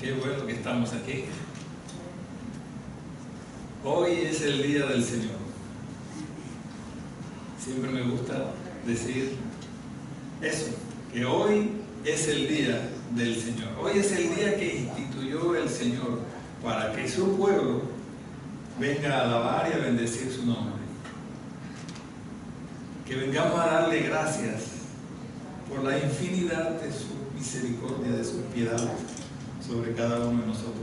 Qué bueno que estamos aquí. Hoy es el día del Señor. Siempre me gusta decir eso, que hoy es el día del Señor. Hoy es el día que instituyó el Señor para que su pueblo venga a alabar y a bendecir su nombre. Que vengamos a darle gracias por la infinidad de su misericordia, de su piedad sobre cada uno de nosotros.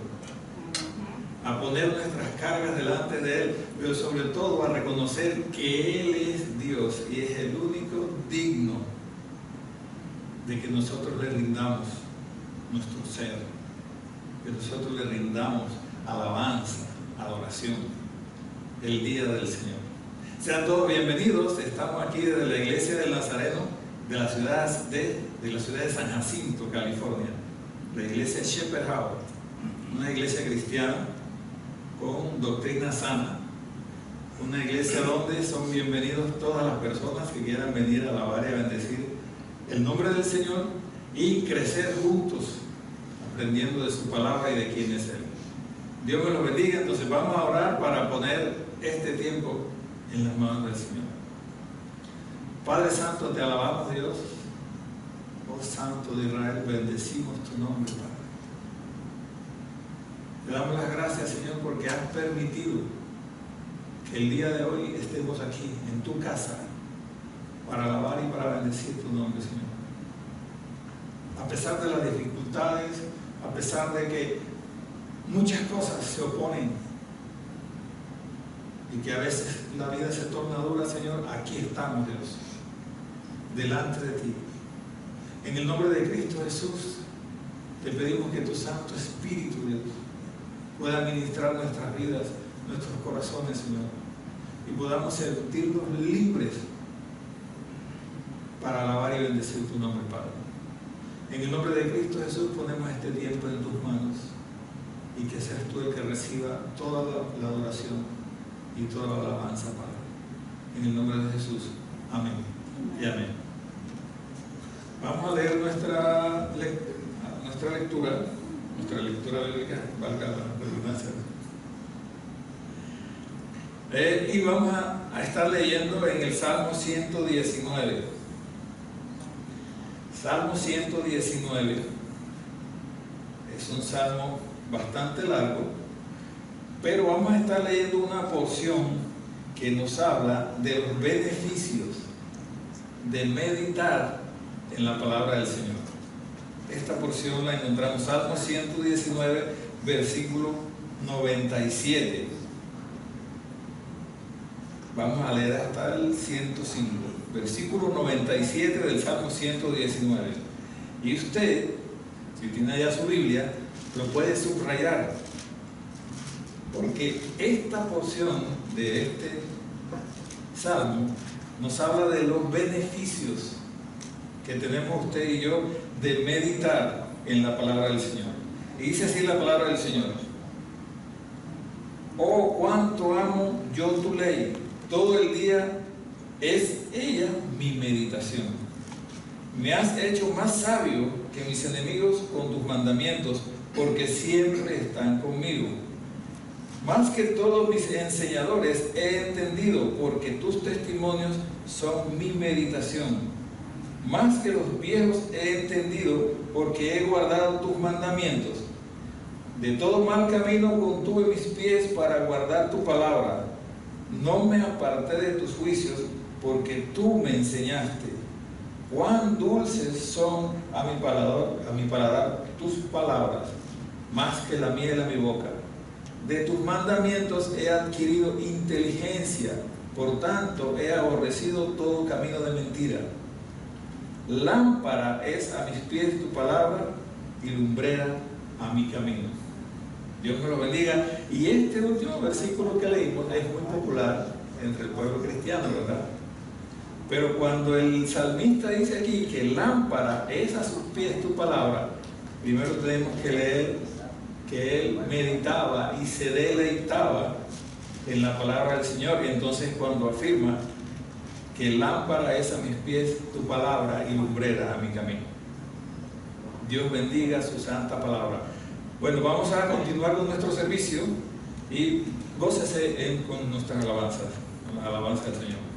A poner nuestras cargas delante de Él, pero sobre todo a reconocer que Él es Dios y es el único digno de que nosotros le rindamos nuestro ser, que nosotros le rindamos alabanza, adoración, el día del Señor. Sean todos bienvenidos. Estamos aquí desde la iglesia del Nazareno de la ciudad de San Jacinto, California. La iglesia Shepherd House, una iglesia cristiana con doctrina sana, una iglesia donde son bienvenidos todas las personas que quieran venir a alabar y a bendecir el nombre del Señor y crecer juntos, aprendiendo de su palabra y de quién es Él. Dios me los bendiga. Entonces vamos a orar para poner este tiempo en las manos del Señor. Padre Santo, te alabamos, Dios. Oh Santo de Israel, bendecimos tu nombre, Padre. Te damos las gracias, Señor, porque has permitido que el día de hoy estemos aquí, en tu casa, para alabar y para bendecir tu nombre, Señor. A pesar de las dificultades, a pesar de que muchas cosas se oponen y que a veces la vida se torna dura, Señor, aquí estamos, Dios, delante de ti. En el nombre de Cristo Jesús, te pedimos que tu Santo Espíritu, Dios, pueda ministrar nuestras vidas, nuestros corazones, Señor, y podamos sentirnos libres para alabar y bendecir tu nombre, Padre. En el nombre de Cristo Jesús ponemos este tiempo en tus manos y que seas tú el que reciba toda la adoración y toda la alabanza, Padre. En el nombre de Jesús. Amén y amén. Vamos a leer nuestra lectura bíblica, valga la redundancia. Y vamos a estar leyendo en el Salmo 119. Salmo 119 es un salmo bastante largo, pero vamos a estar leyendo una porción que nos habla de los beneficios de meditar en la palabra del Señor. Esta porción la encontramos en Salmo 119, versículo 97. Vamos a leer hasta el 105, versículo 97 del Salmo 119. Y usted, si tiene allá su Biblia, lo puede subrayar, porque esta porción de este salmo nos habla de los beneficios que tenemos usted y yo de meditar en la palabra del Señor. Y dice así la palabra del Señor: oh, cuánto amo yo tu ley, todo el día es ella mi meditación. Me has hecho más sabio que mis enemigos con tus mandamientos, porque siempre están conmigo. Más que todos mis enseñadores he entendido, porque tus testimonios son mi meditación. Más que los viejos he entendido, porque he guardado tus mandamientos. De todo mal camino contuve mis pies para guardar tu palabra. No me aparté de tus juicios, porque tú me enseñaste. Cuán dulces son a mi paladar tus palabras, más que la miel a mi boca. De tus mandamientos he adquirido inteligencia, por tanto he aborrecido todo camino de mentira. Lámpara es a mis pies tu palabra y lumbrera a mi camino. Dios me lo bendiga. Y este último versículo que leímos es muy popular entre el pueblo cristiano, ¿verdad? Pero cuando el salmista dice aquí que lámpara es a sus pies tu palabra, primero tenemos que leer que él meditaba y se deleitaba en la palabra del Señor. Y entonces cuando afirma que lámpara es a mis pies tu palabra y lumbrera a mi camino. Dios bendiga su santa palabra. Bueno, vamos a continuar con nuestro servicio y gócese con nuestras alabanzas, la alabanza del Señor.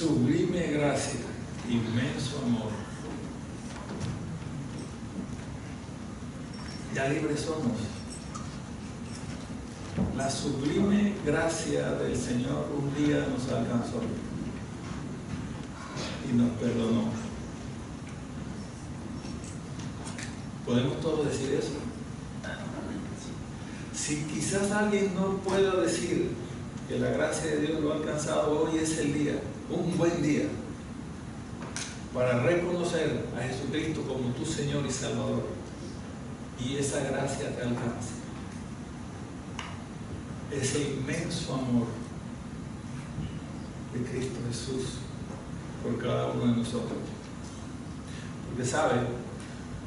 sublime gracia, inmenso amor. Ya libres somos. La sublime gracia del Señor un día nos alcanzó y nos perdonó. ¿Podemos todos decir eso? Si quizás alguien no pueda decir que la gracia de Dios lo ha alcanzado, hoy es el día, un buen día, para reconocer a Jesucristo como tu Señor y Salvador, y esa gracia te alcance. Ese inmenso amor de Cristo Jesús por cada uno de nosotros. Porque sabe,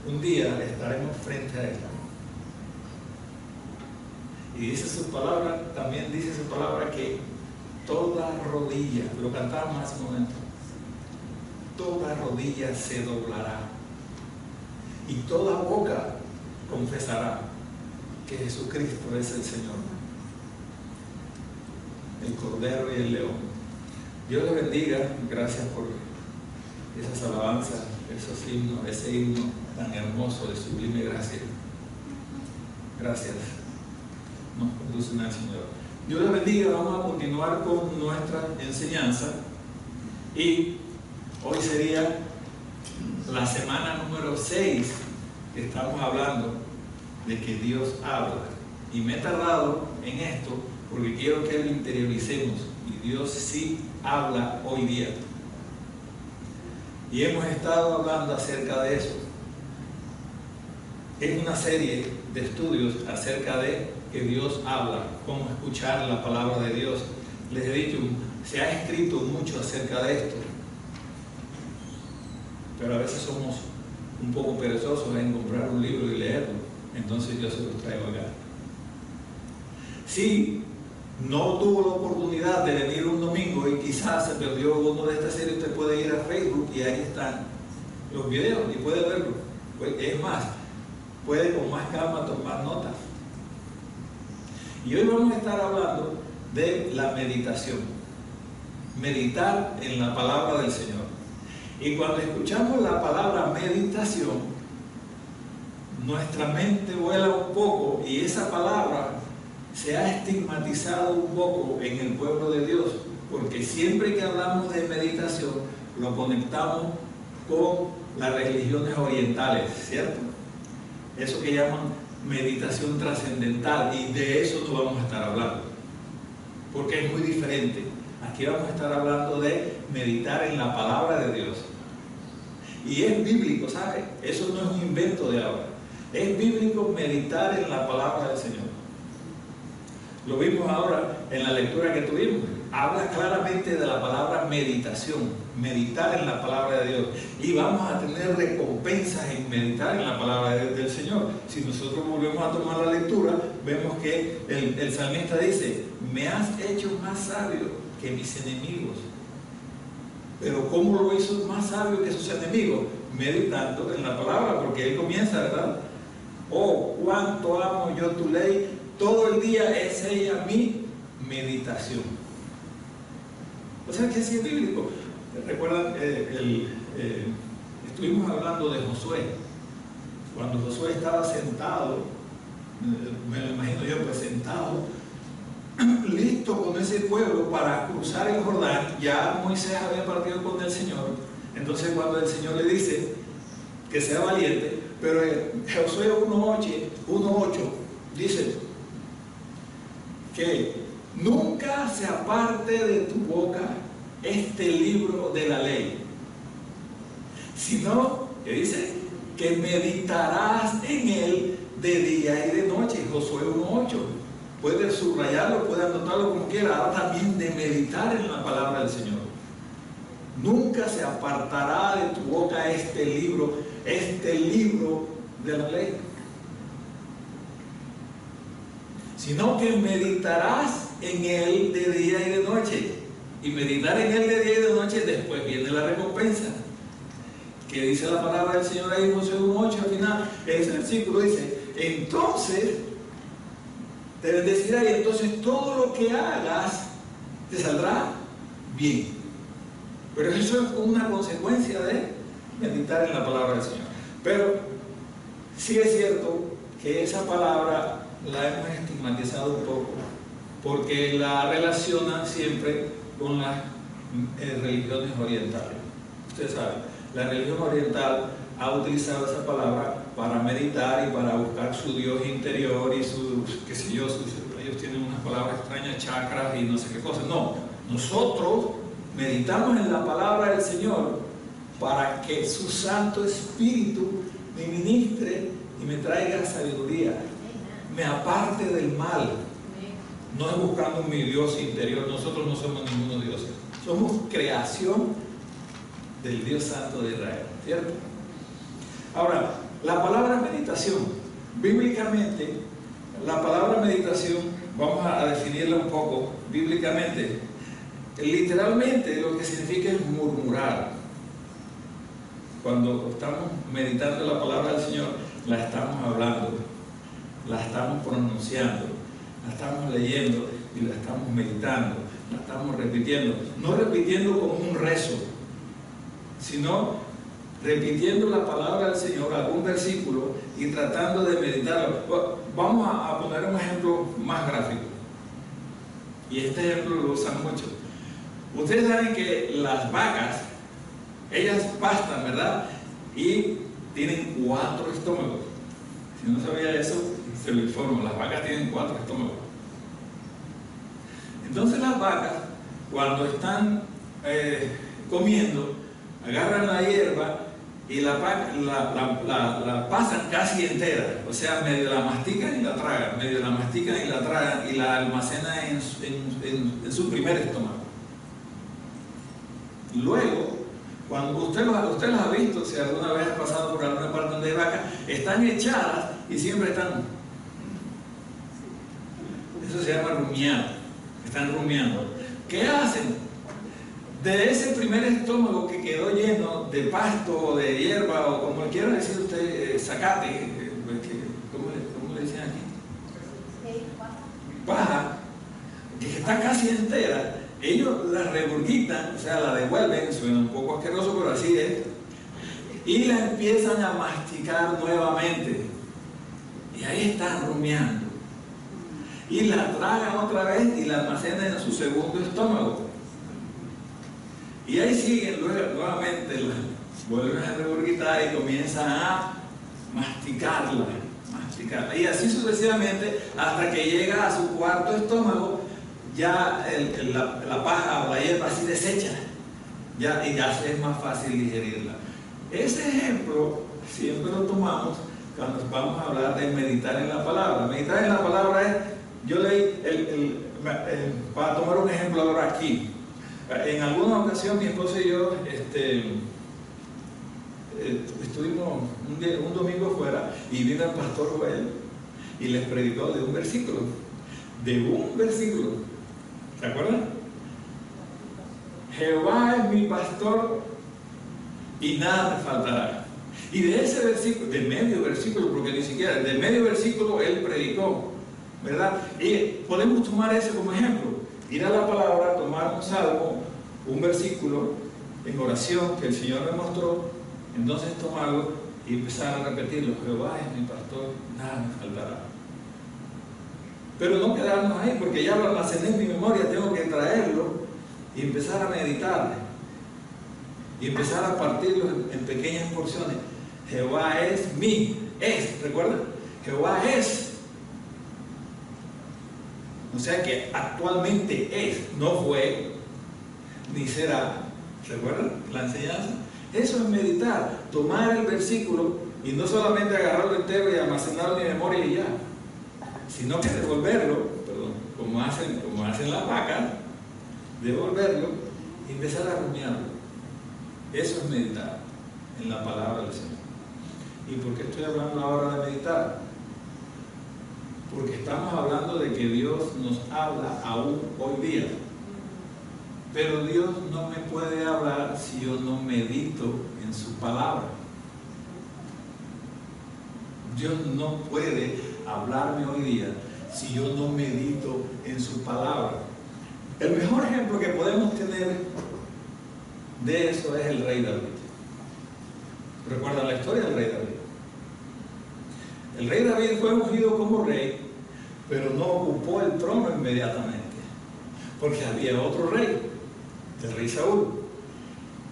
un día estaremos frente a Él. Y dice su palabra, también dice su palabra que toda rodilla, lo cantamos hace un momento, toda rodilla se doblará y toda boca confesará que Jesucristo es el Señor, el Cordero y el León. Dios le bendiga, gracias por esas alabanzas, esos himnos, ese himno tan hermoso de sublime gracia. Gracias. Nos conducen al Señor. Dios les bendiga. Vamos a continuar con nuestra enseñanza y hoy sería la semana número 6 que estamos hablando de que Dios habla, y me he tardado en esto porque quiero que lo interioricemos, y Dios sí habla hoy día, y hemos estado hablando acerca de eso. Es una serie de estudios acerca de que Dios habla, cómo escuchar la palabra de Dios. Les he dicho, se ha escrito mucho acerca de esto, pero a veces somos un poco perezosos en comprar un libro y leerlo, entonces yo se los traigo acá. Si no tuvo la oportunidad de venir un domingo y quizás se perdió uno de esta serie, usted puede ir a Facebook y ahí están los videos y puede verlo. Es más, puede con más calma tomar notas. Y hoy vamos a estar hablando de la meditación. Meditar en la palabra del Señor. Y cuando escuchamos la palabra meditación, nuestra mente vuela un poco, y esa palabra se ha estigmatizado un poco en el pueblo de Dios, porque siempre que hablamos de meditación lo conectamos con las religiones orientales, ¿cierto? Eso que llaman meditación trascendental, y de eso no vamos a estar hablando, porque es muy diferente. Aquí vamos a estar hablando de meditar en la palabra de Dios, y es bíblico, ¿sabe? Eso no es un invento de ahora, es bíblico meditar en la palabra del Señor. Lo vimos ahora en la lectura que tuvimos. Habla claramente de la palabra meditación, meditar en la palabra de Dios. Y vamos a tener recompensas en meditar en la palabra del Señor. Si nosotros volvemos a tomar la lectura, vemos que el salmista dice: me has hecho más sabio que mis enemigos. Pero ¿cómo lo hizo más sabio que sus enemigos? Meditando en la palabra, porque él comienza, ¿verdad? Oh, cuánto amo yo tu ley. Todo el día es ella mi meditación. O sea que sí es bíblico. ¿Recuerdan? Estuvimos hablando de Josué. Cuando Josué estaba sentado, me lo imagino yo, pues sentado, listo con ese pueblo para cruzar el Jordán. Ya Moisés había partido con el Señor. Entonces cuando el Señor le dice que sea valiente, pero Josué 1:8 dice que nunca se aparte de tu boca este libro de la ley, sino que dice que meditarás en él de día y de noche. Josué 1:8. Puede subrayarlo, puede anotarlo como quiera. Ahora también de meditar en la palabra del Señor. Nunca se apartará de tu boca este libro de la ley, sino que meditarás en él de día y de noche. Y meditar en él de día y de noche, después viene la recompensa. Que dice la palabra del Señor ahí en Josué 1:8 al final. Ese versículo dice: entonces te bendecirá, y entonces todo lo que hagas te saldrá bien. Pero eso es una consecuencia de meditar en la palabra del Señor. Pero sí es cierto que esa palabra la hemos estigmatizado un poco, porque la relacionan siempre con las religiones orientales. Ustedes saben, la religión oriental ha utilizado esa palabra para meditar y para buscar su Dios interior y qué sé yo, ellos tienen unas palabras extrañas, chakras y no sé qué cosas. No, nosotros meditamos en la palabra del Señor para que su Santo Espíritu me ministre y me traiga sabiduría, me aparte del mal. No es buscando mi Dios interior, nosotros no somos ninguno dioses, somos creación del Dios Santo de Israel, ¿cierto? Ahora, la palabra meditación, bíblicamente, la palabra meditación, vamos a definirla un poco bíblicamente. Literalmente lo que significa es murmurar. Cuando estamos meditando la palabra del Señor, la estamos hablando, la estamos pronunciando, la estamos leyendo y la estamos meditando, la estamos repitiendo. No repitiendo como un rezo, sino repitiendo la palabra del Señor, algún versículo, y tratando de meditarlo. Vamos a poner un ejemplo más gráfico. Y este ejemplo lo usan mucho. Ustedes saben que las vacas, ellas pastan, ¿verdad? Y tienen 4 estómagos. Si no sabía eso, se lo informo. Las vacas tienen 4 estómagos. Entonces las vacas, cuando están comiendo, agarran la hierba y la pasan casi entera, o sea, medio la mastican y la tragan, medio la mastican y la tragan, y la almacenan en su primer estómago. Luego, cuando usted las ha visto, si alguna vez ha pasado por alguna parte donde hay vacas, están echadas y siempre están. Eso se llama rumiar, están rumiando. ¿Qué hacen? De ese primer estómago que quedó lleno de pasto o de hierba, o como le quiera decir usted, zacate, ¿cómo le dicen aquí? Paja, que está casi entera, ellos la regurgitan, o sea, la devuelven, suena un poco asqueroso, pero así es, y la empiezan a masticar nuevamente, y ahí están rumiando, y la tragan otra vez y la almacenan en su segundo estómago. Y ahí siguen nuevamente, vuelven a regurgitar y comienzan a masticarla. Y así sucesivamente hasta que llega a su cuarto estómago, ya la paja o la hierba así deshecha, y ya es más fácil digerirla. Ese ejemplo siempre lo tomamos cuando vamos a hablar de meditar en la palabra. Meditar en la palabra es, yo leí, para tomar un ejemplo ahora aquí. En alguna ocasión mi esposa y yo estuvimos un domingo fuera y vino el pastor Joel y les predicó de un versículo. ¿Se acuerdan? Jehová es mi pastor y nada me faltará. Y de ese versículo, de medio versículo, porque ni siquiera, de medio versículo él predicó, ¿verdad? Y podemos tomar ese como ejemplo. Ir a la palabra, tomar un salmo, un versículo en oración que el Señor me mostró, entonces tomarlo y empezar a repetirlo. Jehová es mi pastor, nada me faltará. Pero no quedarnos ahí, porque ya lo almacené en mi memoria, tengo que traerlo y empezar a meditar y empezar a partirlo en pequeñas porciones. Jehová es ¿recuerdan? Jehová es. O sea que actualmente es, no fue, ni será. ¿Recuerdan la enseñanza? Eso es meditar, tomar el versículo y no solamente agarrarlo entero y almacenarlo en mi memoria y ya, sino que devolverlo, como hacen las vacas, devolverlo y empezar a rumiarlo. Eso es meditar en la palabra del Señor. ¿Y por qué estoy hablando ahora de meditar? Porque estamos hablando de que Dios nos habla aún hoy día. Pero Dios no me puede hablar si yo no medito en su palabra. Dios no puede hablarme hoy día si yo no medito en su palabra. El mejor ejemplo que podemos tener de eso es el rey David. ¿Recuerdan la historia del rey David? El rey David fue ungido como rey, pero no ocupó el trono inmediatamente, porque había otro rey, el rey Saúl.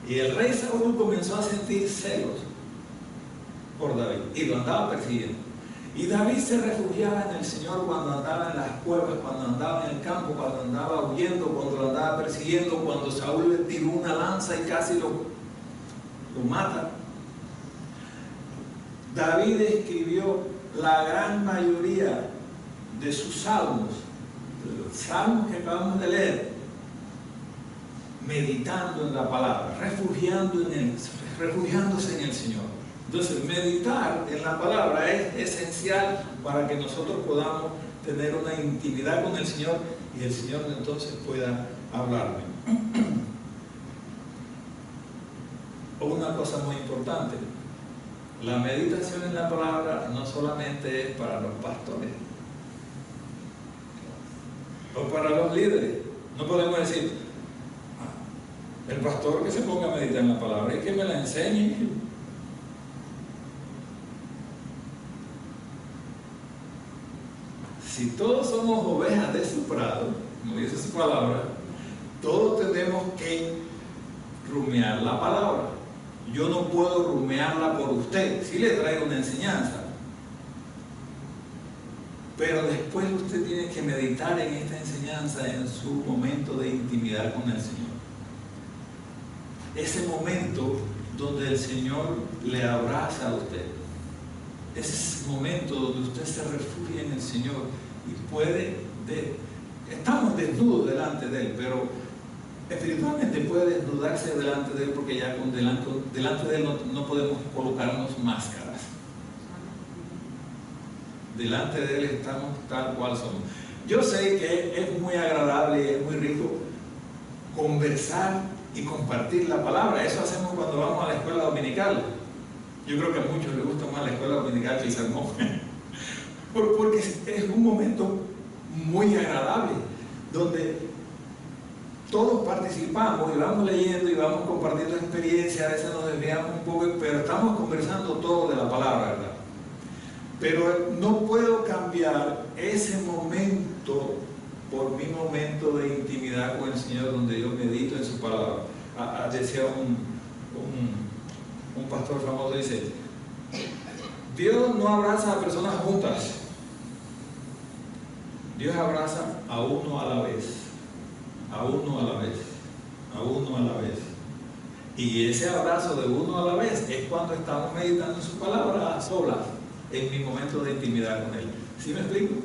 Y el rey Saúl comenzó a sentir celos por David y lo andaba persiguiendo. Y David se refugiaba en el Señor cuando andaba en las cuevas, cuando andaba en el campo, cuando andaba huyendo, cuando lo andaba persiguiendo, cuando Saúl le tiró una lanza y casi lo mata. David escribió la gran mayoría de sus salmos, de los salmos que acabamos de leer, meditando en la palabra, refugiándose en el Señor. Entonces, meditar en la palabra es esencial para que nosotros podamos tener una intimidad con el Señor y el Señor entonces pueda hablarme. Una cosa muy importante, la meditación en la palabra no solamente es para los pastores o para los líderes. No podemos decir, el pastor que se ponga a meditar en la palabra y que me la enseñe. Si todos somos ovejas de su prado, como dice su palabra, todos tenemos que rumiar la palabra. Yo no puedo rumiarla por usted, sí le traigo una enseñanza, pero después usted tiene que meditar en esta enseñanza en su momento de intimidad con el Señor. Ese momento donde el Señor le abraza a usted. Ese es el momento donde usted se refugia en el Señor y estamos desnudos delante de Él, pero espiritualmente puede desnudarse delante de Él, porque ya delante de Él no podemos colocarnos máscaras. Delante de Él estamos tal cual somos. Yo sé que es muy agradable, es muy rico conversar y compartir la palabra. Eso hacemos cuando vamos a la escuela dominical. Yo creo que a muchos les gusta más la escuela dominical que el sermón, porque es un momento muy agradable, donde todos participamos y vamos leyendo y vamos compartiendo experiencias. A veces nos desviamos un poco, pero estamos conversando todo de la palabra, ¿verdad? Pero no puedo cambiar ese momento por mi momento de intimidad con el Señor, donde yo medito en su palabra. Decía un pastor famoso, dice: Dios no abraza a personas juntas, Dios abraza a uno a la vez, a uno a la vez, a uno a la vez. Y ese abrazo de uno a la vez es cuando estamos meditando en su palabra a solas, en mi momento de intimidad con Él. ¿Sí me explico?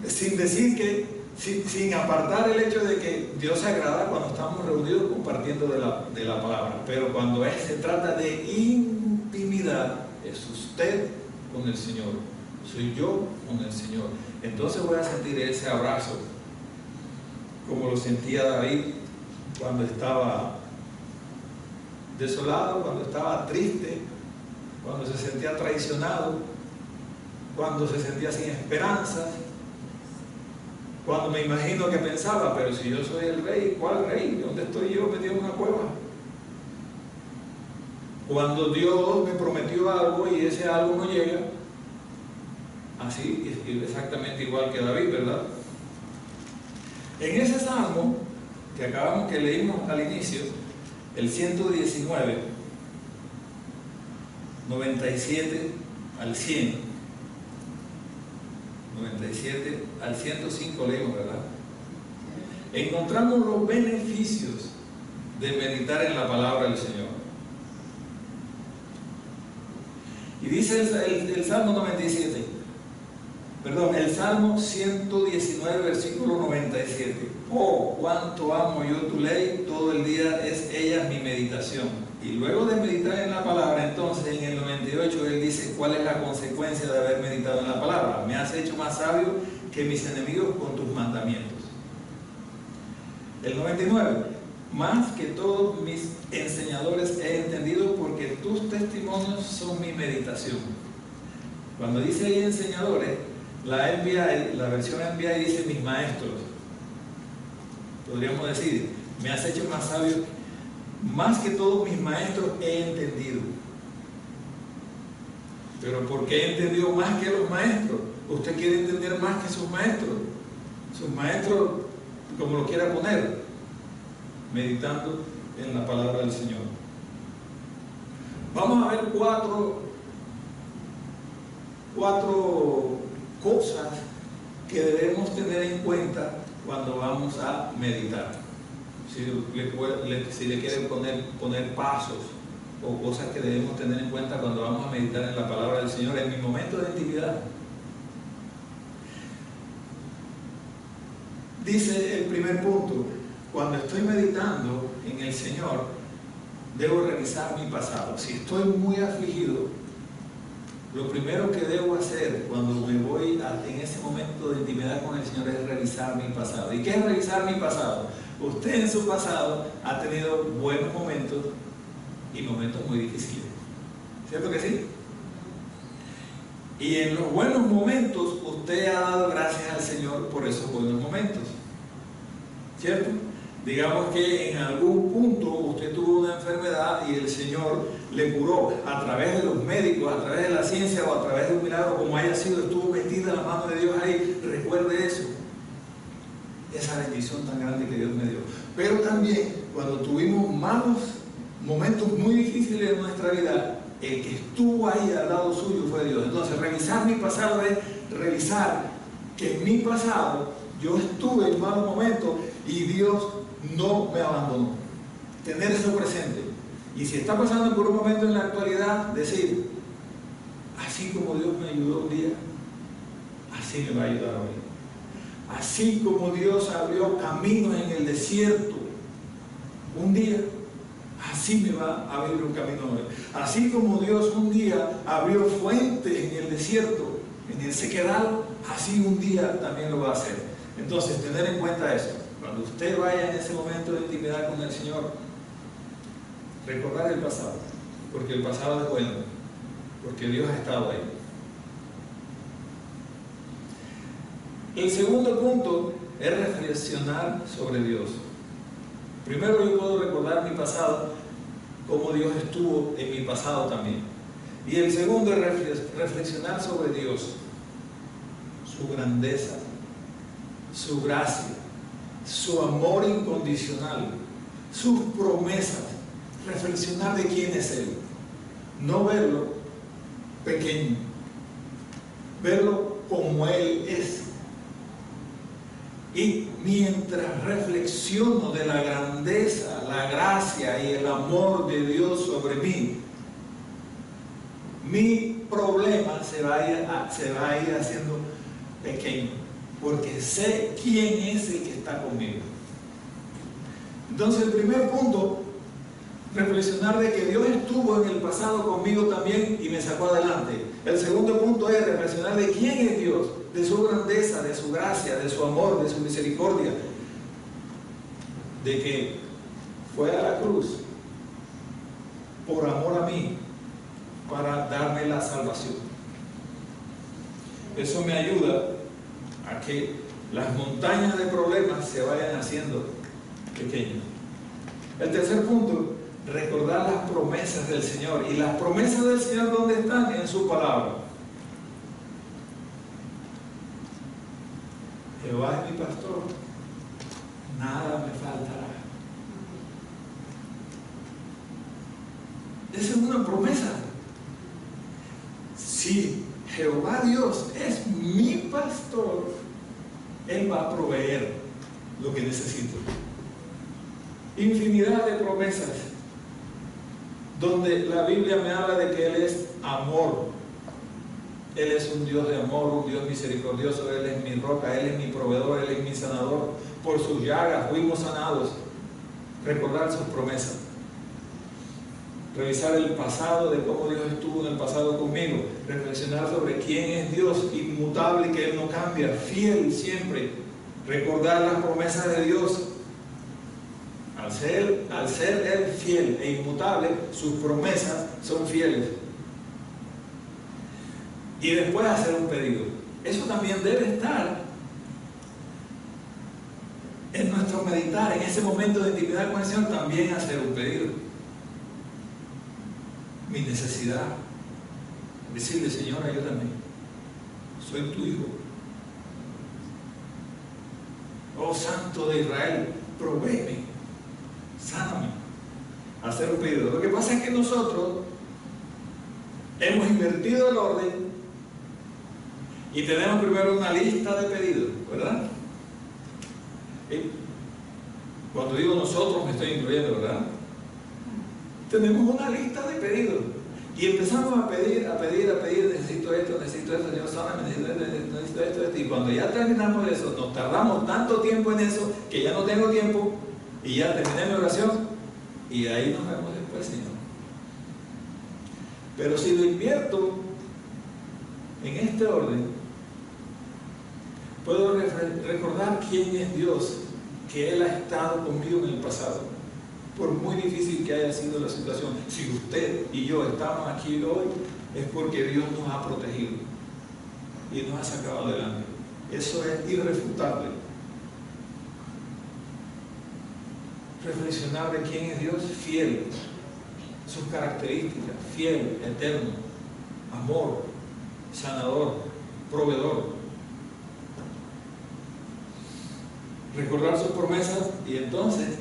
Sin decir que, sin apartar el hecho de que Dios se agrada cuando estamos reunidos compartiendo de la palabra, pero cuando se trata de intimidad, es usted con el Señor, soy yo con el Señor. Entonces voy a sentir ese abrazo, como lo sentía David cuando estaba desolado, cuando estaba triste, cuando se sentía traicionado, cuando se sentía sin esperanzas, cuando me imagino que pensaba: pero si yo soy el rey, ¿cuál rey? ¿Dónde estoy yo metido en una cueva? Cuando Dios me prometió algo y ese algo no llega. Así, exactamente igual que David, ¿verdad? En ese salmo que leímos al inicio, el 119, 97 al 100, 97 al 105 leímos, ¿verdad? Encontramos los beneficios de meditar en la palabra del Señor. Y dice el Salmo 97, perdón, el Salmo 119, versículo 97. Oh, cuánto amo yo tu ley, todo el día es ella mi meditación. Y luego de meditar en la palabra, entonces en el 98 él dice: ¿cuál es la consecuencia de haber meditado en la palabra? Me has hecho más sabio que mis enemigos con tus mandamientos. El 99, más que todos mis enseñadores he entendido, porque tus testimonios son mi meditación. Cuando dice ahí enseñadores, la versión NBI dice mis maestros. Podríamos decir Me has hecho más sabio, más que todos mis maestros he entendido. Pero ¿por qué he entendido más que los maestros? Usted quiere entender más que sus maestros. Sus maestros, como lo quiera poner, meditando en la palabra del Señor. Vamos a ver cuatro cosas que debemos tener en cuenta cuando vamos a meditar. Si le quieren poner pasos o cosas que debemos tener en cuenta cuando vamos a meditar en la palabra del Señor en mi momento de intimidad. Dice el primer punto: cuando estoy meditando en el Señor, debo revisar mi pasado. Si estoy muy afligido, lo primero que debo hacer cuando me voy en ese momento de intimidad con el Señor es revisar mi pasado. ¿Y qué es revisar mi pasado? Usted en su pasado ha tenido buenos momentos y momentos muy difíciles, ¿cierto que sí? Y en los buenos momentos usted ha dado gracias al Señor por esos buenos momentos, ¿cierto? Digamos que en algún punto usted tuvo una enfermedad y el Señor le curó a través de los médicos, a través de la ciencia o a través de un milagro, como haya sido, estuvo metida la mano de Dios ahí. Recuerde eso, esa bendición tan grande que Dios me dio. Pero también cuando tuvimos malos momentos muy difíciles en nuestra vida, el que estuvo ahí al lado suyo fue Dios. Entonces, revisar mi pasado es revisar que en mi pasado yo estuve en malos momentos y Dios no me abandonó. Tener eso presente. Y si está pasando por un momento en la actualidad, decir: así como Dios me ayudó un día, así me va a ayudar hoy. Así como Dios abrió caminos en el desierto un día, así me va a abrir un camino hoy. Así como Dios un día abrió fuentes en el desierto, en el sequedal, así un día también lo va a hacer. Entonces, tener en cuenta eso. Cuando usted vaya en ese momento de intimidad con el Señor, recordar el pasado, porque el pasado es bueno, porque Dios ha estado ahí. El segundo punto es reflexionar sobre Dios. Primero, yo puedo recordar mi pasado, cómo Dios estuvo en mi pasado también. Y el segundo es reflexionar sobre Dios, su grandeza, su gracia, su amor incondicional, sus promesas. Reflexionar de quién es Él. No verlo pequeño, verlo como Él es. Y mientras reflexiono de la grandeza, la gracia y el amor de Dios sobre mí, mi problema se va a ir haciendo pequeño, porque sé quién es el que está conmigo. Entonces, el primer punto, reflexionar de que Dios estuvo en el pasado conmigo también y me sacó adelante. El segundo punto es reflexionar de quién es Dios, de su grandeza, de su gracia, de su amor, de su misericordia, de que fue a la cruz por amor a mí para darme la salvación. Eso me ayuda a que las montañas de problemas se vayan haciendo pequeñas. El tercer punto, recordar las promesas del Señor. ¿Y las promesas del Señor dónde están? En su palabra. Jehová es mi pastor, nada me faltará. Esa es una promesa. Si Jehová Dios es mi pastor, Él va a proveer lo que necesito. Infinidad de promesas donde la Biblia me habla de que Él es amor. Él es un Dios de amor, un Dios misericordioso. Él es mi roca, Él es mi proveedor, Él es mi sanador. Por sus llagas fuimos sanados. Recordar sus promesas. Revisar el pasado, de cómo Dios estuvo en el pasado conmigo. Reflexionar sobre quién es Dios, inmutable, que Él no cambia, fiel siempre. Recordar las promesas de Dios. Al ser Él fiel e inmutable, sus promesas son fieles. Y después hacer un pedido. Eso también debe estar en nuestro meditar en ese momento de intimidad con el Señor, también hacer un pedido. Mi necesidad. Decirle, Señor, ayúdame. Soy tu hijo. Oh Santo de Israel, provéeme, sáname. Hacer un pedido. Lo que pasa es que nosotros hemos invertido el orden y tenemos primero una lista de pedidos, ¿verdad? Cuando digo nosotros me estoy incluyendo, ¿verdad? Tenemos una lista de pedidos y empezamos a pedir, necesito esto, Señor, sáname, necesito esto, y cuando ya terminamos eso, nos tardamos tanto tiempo en eso que ya no tengo tiempo y ya terminé mi oración y ahí nos vemos después, Señor. Pero si lo invierto en este orden, puedo recordar quién es Dios, que Él ha estado conmigo en el pasado, por muy difícil que haya sido la situación. Si usted y yo estamos aquí hoy, es porque Dios nos ha protegido y nos ha sacado adelante. Eso es irrefutable. Reflexionar de quién es Dios, fiel, sus características, fiel, eterno, amor, sanador, proveedor. Recordar sus promesas y entonces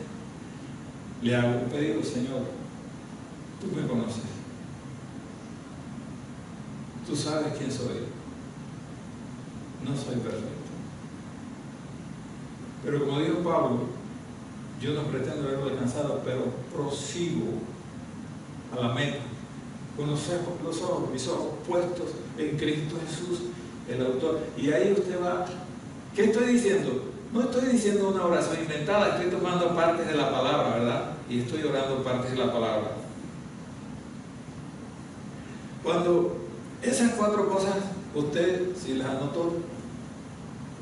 le hago un pedido, Señor, tú me conoces, tú sabes quién soy, no soy perfecto, pero como dijo Pablo, yo no pretendo haberlo alcanzado, pero prosigo a la meta, con mis ojos puestos en Cristo Jesús, el autor. Y ahí usted va, ¿qué estoy diciendo? No estoy diciendo una oración inventada, estoy tomando partes de la palabra, ¿verdad? Y estoy orando partes de la palabra. Cuando esas 4 cosas, usted, si las anotó,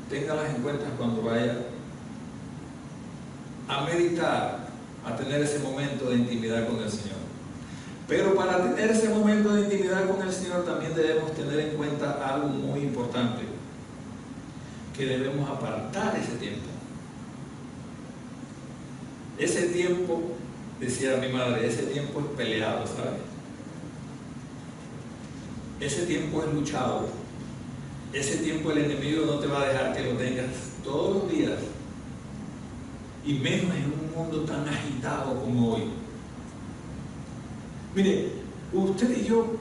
téngalas en cuenta cuando vaya a meditar, a tener ese momento de intimidad con el Señor. Pero para tener ese momento de intimidad con el Señor también debemos tener en cuenta algo muy importante, que debemos apartar ese tiempo. Ese tiempo, decía mi madre, ese tiempo es peleado, ¿sabes? Ese tiempo es luchado. Ese tiempo el enemigo no te va a dejar que lo tengas todos los días. Y menos en un mundo tan agitado como hoy. Mire, usted y yo,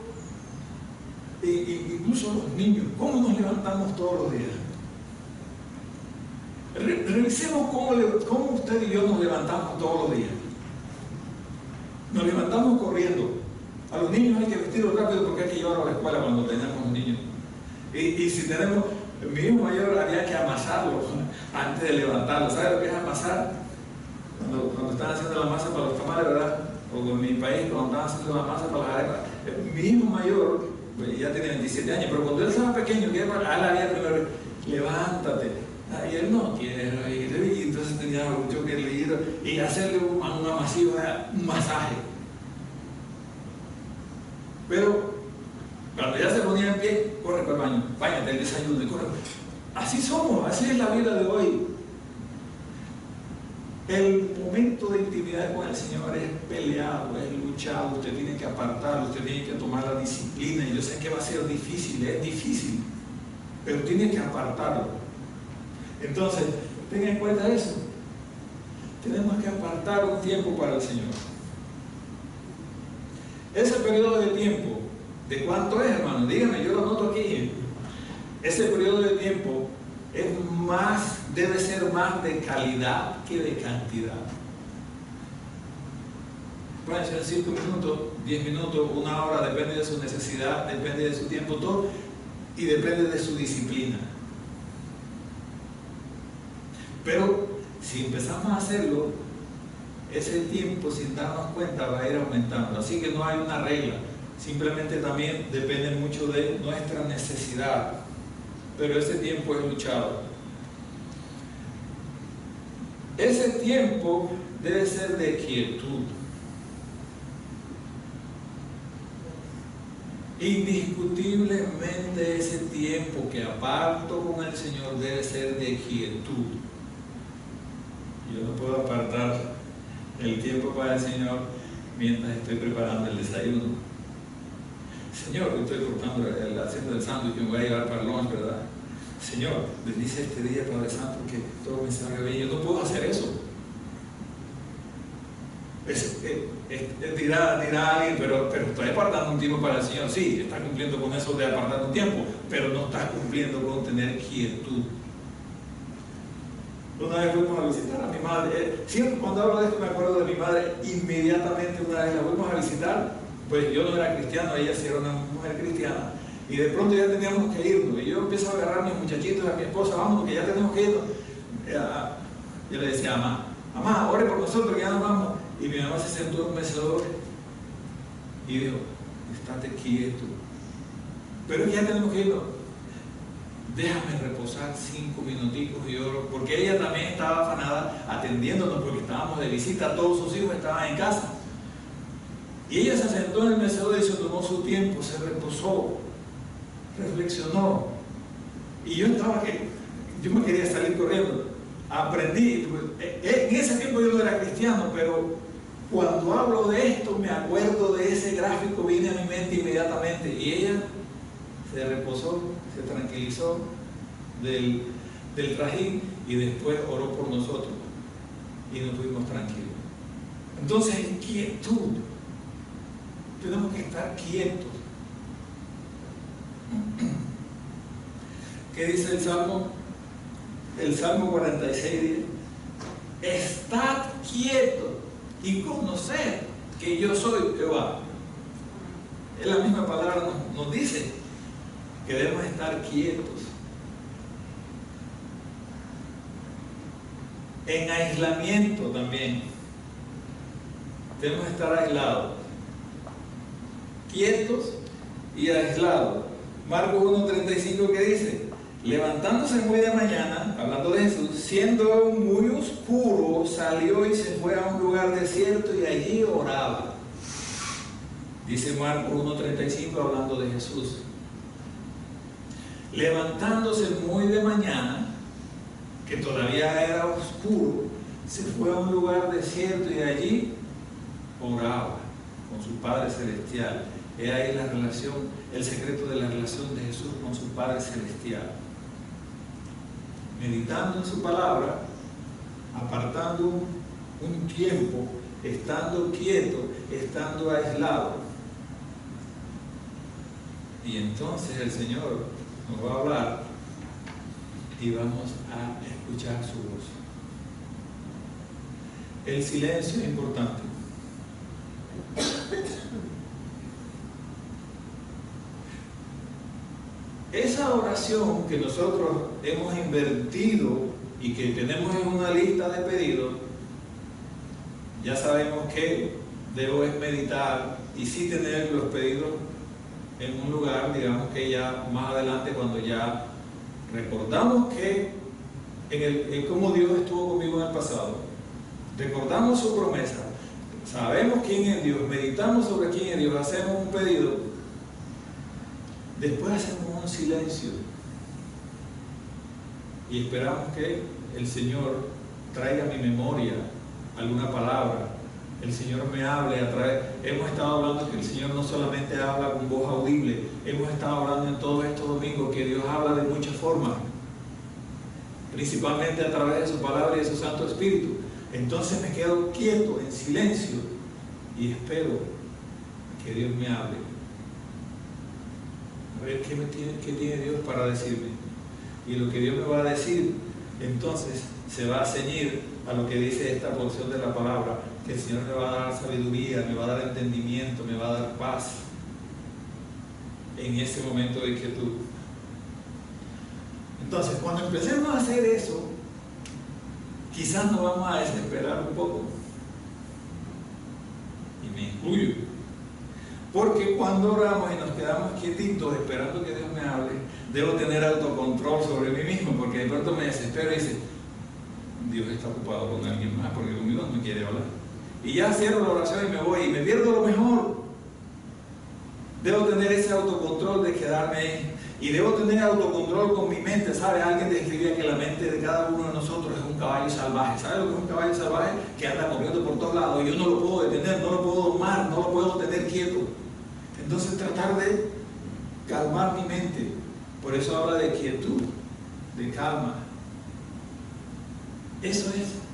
incluso los niños, ¿cómo nos levantamos todos los días? Revisemos cómo usted y yo nos levantamos todos los días. Nos levantamos corriendo. A los niños hay que vestirlos rápido porque hay que llevarlos a la escuela cuando tenemos niños. Y si tenemos, mi hijo mayor había que amasarlos antes de levantarlos. ¿Sabe lo que es amasar? Cuando están haciendo la masa para los tamales, ¿verdad? O en mi país, cuando estaban haciendo la masa para las arepas. Mi hijo mayor, ya tiene 27 años, pero cuando él estaba pequeño, que él había primero, levántate. Y él no quiere ir, y entonces tenía mucho que ir y hacerle un amasijo, un masaje. Pero cuando ya se ponía en pie, corre para el baño, báñate el desayuno y corre. Así somos, así es la vida de hoy. El momento de intimidad con el Señor es peleado, es luchado, usted tiene que apartarlo, usted tiene que tomar la disciplina. Y yo sé que va a ser difícil, es difícil, pero tiene que apartarlo. Entonces, tenga en cuenta eso. Tenemos que apartar un tiempo para el Señor. Ese periodo de tiempo, ¿de cuánto es, hermano? Dígame, yo lo anoto aquí. Ese periodo de tiempo debe ser más de calidad que de cantidad. Pueden ser 5 minutos, 10 minutos, 1 hora, depende de su necesidad, depende de su tiempo, todo, y depende de su disciplina. Pero si empezamos a hacerlo, ese tiempo sin darnos cuenta va a ir aumentando. Así que no hay una regla, simplemente también depende mucho de nuestra necesidad. Pero ese tiempo es luchado. Ese tiempo debe ser de quietud. Indiscutiblemente ese tiempo que aparto con el Señor debe ser de quietud. Yo no puedo apartar el tiempo para el Señor mientras estoy preparando el desayuno. Señor, yo estoy cortando, haciendo el sándwich que me voy a llevar para el lunch, ¿verdad? Señor, bendice este día, Padre Santo, que todo me salga bien. Yo no puedo hacer eso. Dirá alguien, pero estoy apartando un tiempo para el Señor. Sí, está cumpliendo con eso de apartar un tiempo, pero no está cumpliendo con tener quietud. Una vez fuimos a visitar a mi madre. Siempre cuando hablo de esto me acuerdo de mi madre. Inmediatamente una vez la fuimos a visitar. Pues yo no era cristiano, ella sí era una mujer cristiana. Y de pronto ya teníamos que irnos. Y yo empiezo a agarrar a mis muchachitos, a mi esposa, vamos, que ya tenemos que irnos. Yo le decía a mamá, ore por nosotros, que ya nos vamos. Y mi mamá se sentó en un mecedor y dijo, estate quieto. Pero es que ya tenemos que irnos. Déjame reposar 5 minuticos y oro. Porque ella también estaba afanada atendiéndonos porque estábamos de visita, todos sus hijos estaban en casa. Y ella se sentó en el mecedor y se tomó su tiempo, se reposó, reflexionó. Y yo me quería salir corriendo. Aprendí. En ese tiempo yo no era cristiano, pero cuando hablo de esto me acuerdo de ese gráfico, viene a mi mente inmediatamente. Y ella se reposó, se tranquilizó del trajín y después oró por nosotros y nos fuimos tranquilos. Entonces, en quietud. Tenemos que estar quietos. ¿Qué dice el Salmo? El Salmo 46 dice: estad quietos y conoced que yo soy Jehová. Es la misma palabra, nos dice que debemos estar quietos. En aislamiento también. Debemos estar aislados. Quietos y aislados. Marcos 1:35 que dice: levantándose muy de mañana, hablando de Jesús, siendo muy oscuro, salió y se fue a un lugar desierto y allí oraba. Dice Marcos 1:35 hablando de Jesús. Levantándose muy de mañana, que todavía era oscuro, se fue a un lugar desierto y allí oraba con su Padre Celestial. He ahí la relación, el secreto de la relación de Jesús con su Padre Celestial. Meditando en su palabra, apartando un tiempo, estando quieto, estando aislado. Y entonces el Señor nos va a hablar y vamos a escuchar su voz. El silencio es importante. Esa oración que nosotros hemos invertido y que tenemos en una lista de pedidos, ya sabemos que debo es meditar y sí tener los pedidos en un lugar, digamos que ya más adelante, cuando ya recordamos que en cómo Dios estuvo conmigo en el pasado, recordamos su promesa, sabemos quién es Dios, meditamos sobre quién es Dios, hacemos un pedido. Después hacemos un silencio y esperamos que el Señor traiga a mi memoria alguna palabra, el Señor me hable a través. Hemos estado hablando que el Señor no solamente habla con voz audible, hemos estado hablando en todos estos domingos que Dios habla de muchas formas, principalmente a través de su palabra y de su Santo Espíritu. Entonces me quedo quieto, en silencio, y espero que Dios me hable. A ver qué tiene Dios para decirme. Y lo que Dios me va a decir, entonces se va a ceñir a lo que dice esta porción de la palabra, que el Señor me va a dar sabiduría, me va a dar entendimiento, me va a dar paz en ese momento de quietud. Entonces, cuando empecemos a hacer eso, quizás nos vamos a desesperar un poco. Y me incluyo. Porque cuando oramos y nos quedamos quietitos esperando que Dios me hable, debo tener autocontrol sobre mí mismo, porque de pronto me desespero y dice: Dios está ocupado con alguien más, porque conmigo no me quiere hablar. Y ya cierro la oración y me voy y me pierdo lo mejor. Debo tener ese autocontrol de quedarme Y debo tener autocontrol con mi mente, ¿sabe? Alguien describía que la mente de cada uno de nosotros es un caballo salvaje. ¿Sabe lo que es un caballo salvaje? Que anda corriendo por todos lados y yo no lo puedo detener, no lo puedo domar, no lo puedo tener quieto. Entonces tratar de calmar mi mente. Por eso habla de quietud, de calma. Eso es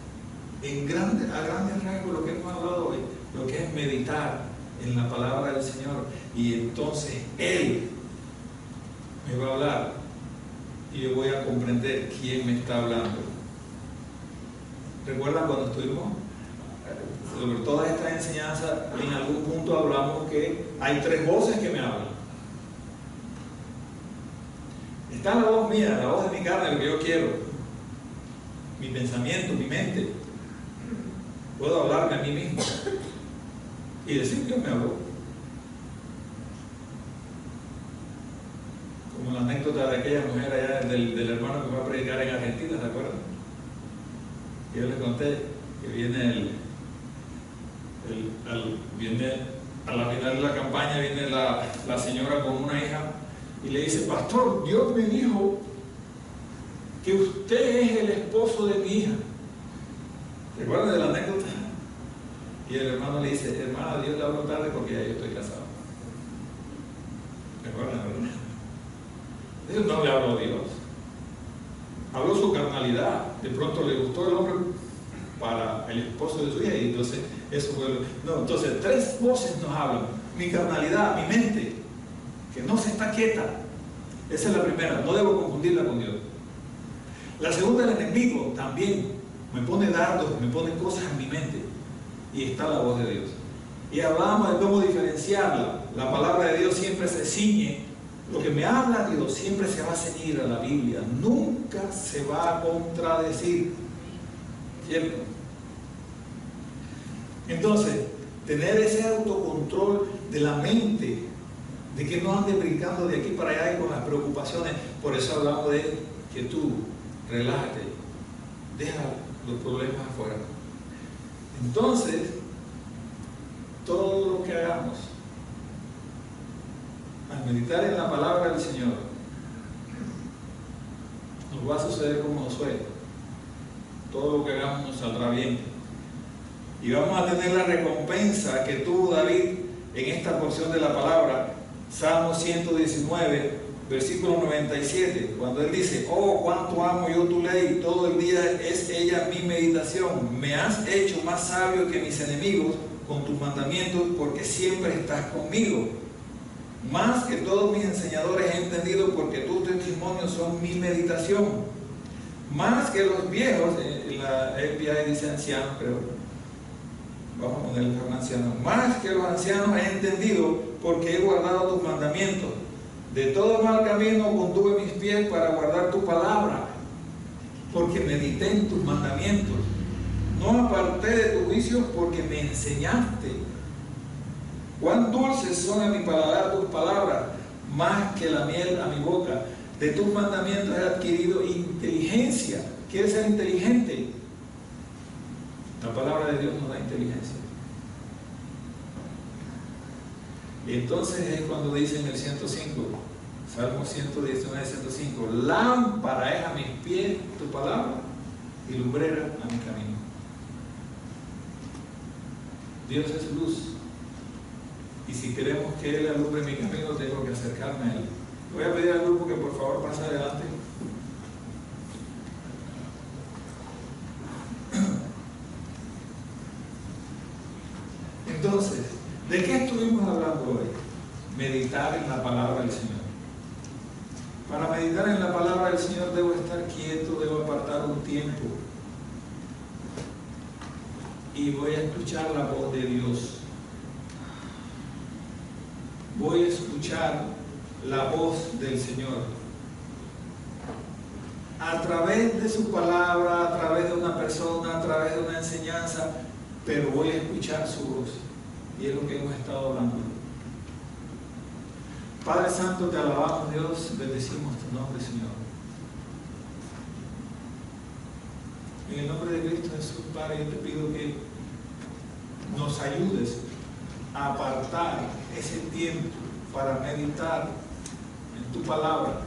a grandes rasgos lo que hemos hablado hoy, lo que es meditar en la palabra del Señor. Y entonces Él me va a hablar y yo voy a comprender quién me está hablando. ¿Recuerdan cuando estuvimos sobre todas estas enseñanzas? En algún punto hablamos que hay 3 voces que me hablan. Está la voz mía, la voz de mi carne, lo que yo quiero, mi pensamiento, mi mente. Puedo hablarme a mí mismo y decir que me habló. Como la anécdota de aquella mujer allá del hermano que fue a predicar en Argentina, ¿se acuerdan? Yo les conté que viene viene a la final de la campaña, viene la señora con una hija y le dice: pastor, Dios me dijo que usted es el esposo de mi hija. ¿Recuerdan de la anécdota? Y el hermano le dice: hermana, Dios le habló tarde porque ya yo estoy casado. ¿Recuerdan, verdad? Dios no le habló a Dios. Habló su carnalidad. De pronto le gustó el hombre para el esposo de su hija y entonces eso fue... No, entonces 3 voces nos hablan. Mi carnalidad, mi mente, que no se está quieta. Esa es la primera, no debo confundirla con Dios. La segunda, el enemigo, también me pone dardos, me pone cosas en mi mente. Y está la voz de Dios. Y hablábamos de cómo diferenciarla. La palabra de Dios siempre se ciñe. Lo que me habla Dios siempre se va a ceñir a la Biblia. Nunca se va a contradecir. ¿Cierto? Entonces, tener ese autocontrol de la mente, de que no ande brincando de aquí para allá y con las preocupaciones. Por eso hablamos de que tú relájate, deja los problemas afuera. Entonces, todo lo que hagamos al meditar en la palabra del Señor nos va a suceder como Josué. Todo lo que hagamos nos saldrá bien y vamos a tener la recompensa que tuvo David en esta porción de la palabra. Salmo 119, versículo 97, cuando él dice: oh, cuánto amo yo tu ley, todo el día es ella mi meditación. Me has hecho más sabio que mis enemigos con tus mandamientos, porque siempre estás conmigo. Más que todos mis enseñadores he entendido, porque tus testimonios son mi meditación. Más que los viejos, en la FBI dice ancianos, pero vamos a ponerle a un anciano. Más que los ancianos he entendido, porque he guardado tus mandamientos. De todo mal camino contuve mis pies para guardar tu palabra, porque medité en tus mandamientos. No aparté de tus juicios, porque me enseñaste. Cuán dulces son a mi paladar tus palabras, más que la miel a mi boca. De tus mandamientos he adquirido inteligencia. ¿Quieres ser inteligente? La palabra de Dios nos da inteligencia. Y entonces es cuando dice en el 105, Salmo 119, 105, lámpara es a mis pies tu palabra y lumbrera a mi camino. Dios es luz. Y si queremos que Él alumbre mi camino, tengo que acercarme a Él. Voy a pedir al grupo que por favor pase adelante. Entonces, ¿de qué estuvimos hablando hoy? Meditar en la palabra del Señor. Para meditar en la palabra del Señor debo estar quieto, debo apartar un tiempo. Y voy a escuchar la voz de Dios. Voy a escuchar la voz del Señor. A través de su palabra, a través de una persona, a través de una enseñanza, pero voy a escuchar su voz. Y es lo que hemos estado hablando. Padre Santo, te alabamos, Dios, bendecimos tu nombre, Señor. En el nombre de Cristo Jesús, Padre, yo te pido que nos ayudes a apartar ese tiempo para meditar en tu palabra,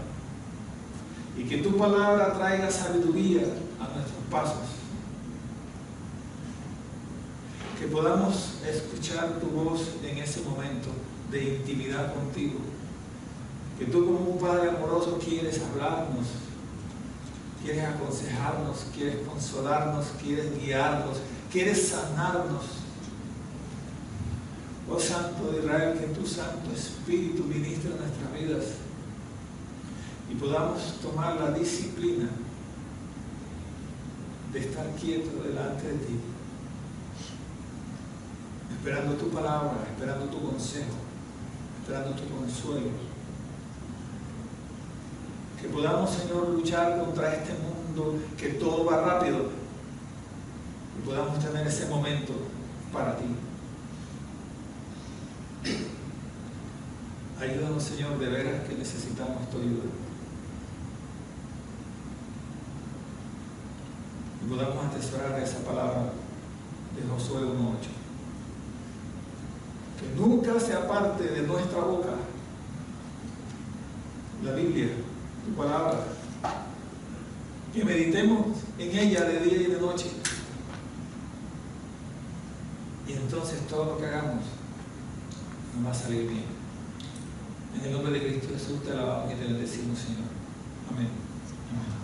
y que tu palabra traiga sabiduría a nuestros pasos, que podamos escuchar tu voz en ese momento de intimidad contigo, que tú como un Padre amoroso quieres hablarnos, quieres aconsejarnos, quieres consolarnos, quieres guiarnos, quieres sanarnos. Oh Santo de Israel, que tu Santo Espíritu ministre en nuestras vidas y podamos tomar la disciplina de estar quietos delante de ti, esperando tu palabra, esperando tu consejo, esperando tu consuelo. Que podamos, Señor, luchar contra este mundo que todo va rápido y podamos tener ese momento para ti. Ayúdanos, Señor, de veras que necesitamos tu ayuda. Y podamos atesorar esa palabra de Josué 1:8. Que nunca se aparte de nuestra boca la Biblia, tu palabra. Que meditemos en ella de día y de noche. Y entonces todo lo que hagamos nos va a salir bien. En el nombre de Cristo Jesús te alabamos y te bendecimos, Señor. Amén. Amén.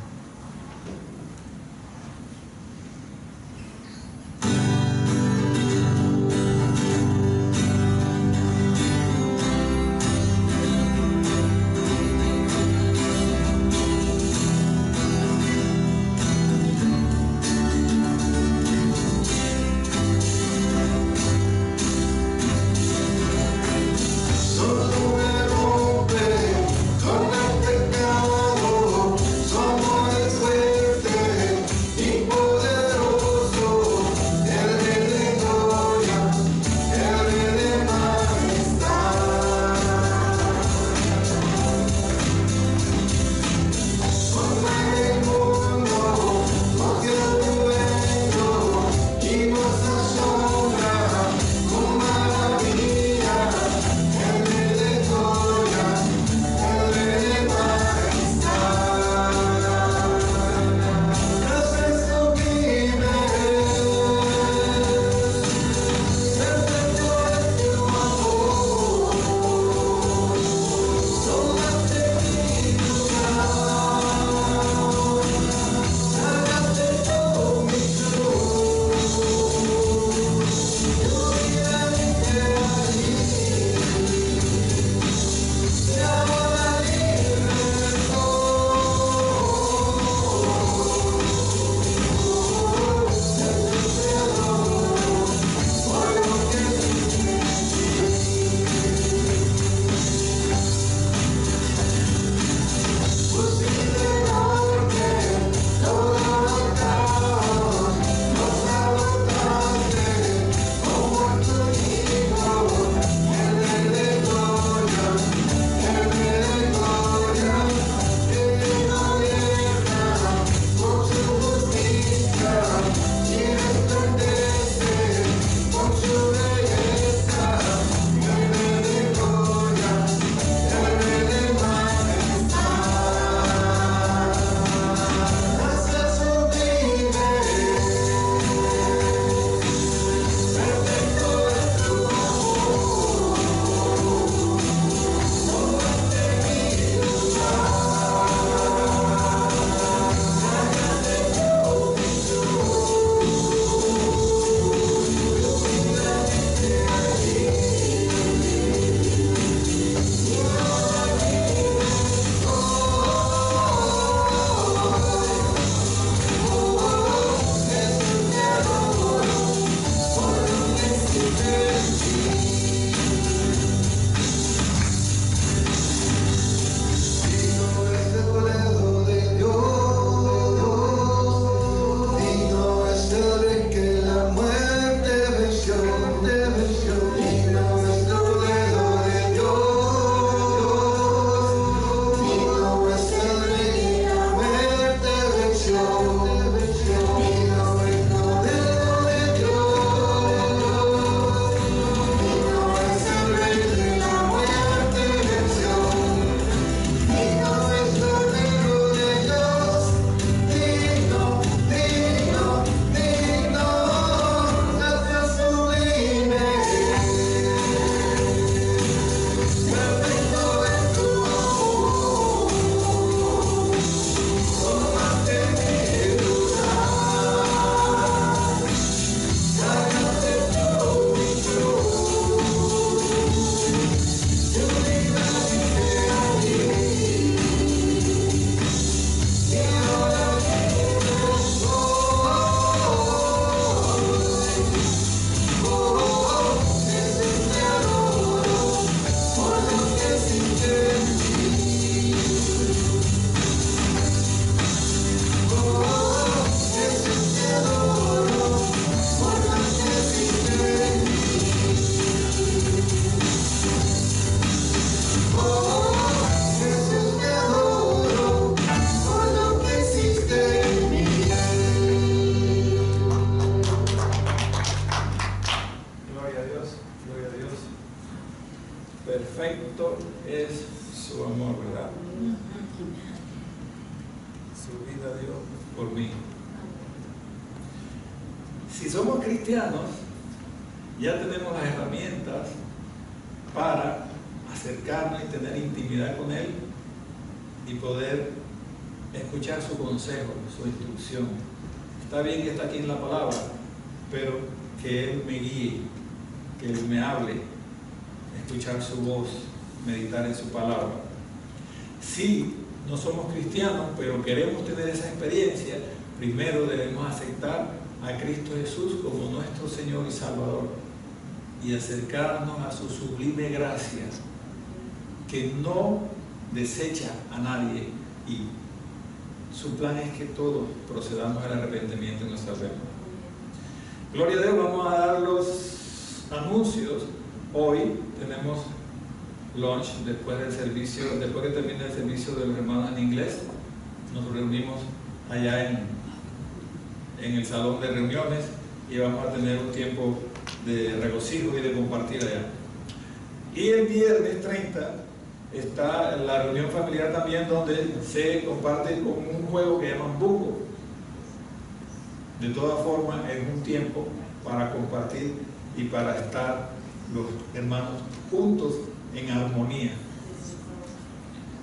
Gloria a Dios. Perfecto es su amor, ¿verdad? Su vida dio por mí. Si somos cristianos, ya tenemos las herramientas para acercarnos y tener intimidad con Él y poder escuchar su consejo, su instrucción. Está bien que está aquí en la palabra, pero que Él me guíe, que Él me hable, escuchar su voz, meditar en su palabra. Si no somos cristianos, pero queremos tener esa experiencia, primero debemos aceptar a Cristo Jesús como nuestro Señor y Salvador y acercarnos a su sublime gracia, que no desecha a nadie, y su plan es que todos procedamos al arrepentimiento y nos salvemos. Gloria a Dios. Vamos a dar los anuncios. Hoy tenemos lunch después del servicio, después que termine el servicio de los hermanos en inglés. Nos reunimos allá en el salón de reuniones y vamos a tener un tiempo de regocijo y de compartir allá. Y el viernes 30 está la reunión familiar también, donde se comparte con un juego que llaman Buco. De todas formas, es un tiempo para compartir y para estar los hermanos juntos en armonía.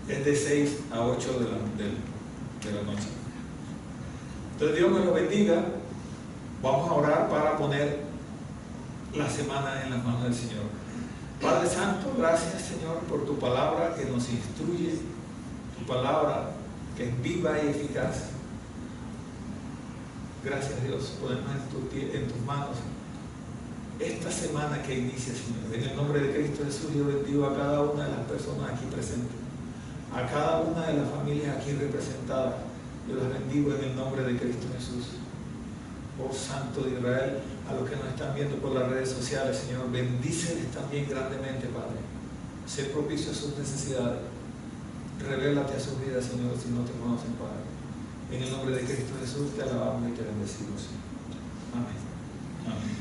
Es de 6 a 8 de la noche. Entonces Dios me lo bendiga. Vamos a orar para poner la semana en las manos del Señor. Padre Santo, gracias Señor por tu palabra que nos instruye, tu palabra que es viva y eficaz. Gracias Dios, ponemos en tus manos esta semana que inicia, Señor. En el nombre de Cristo Jesús, yo bendigo a cada una de las personas aquí presentes, a cada una de las familias aquí representadas. Yo las bendigo en el nombre de Cristo Jesús. Oh Santo de Israel, a los que nos están viendo por las redes sociales, Señor, bendíceles también grandemente, Padre. Sé propicio a sus necesidades. Revélate a sus vidas, Señor, si no te conocen, Padre. En el nombre de Cristo Jesús te alabamos y te bendecimos. Amén. Amén.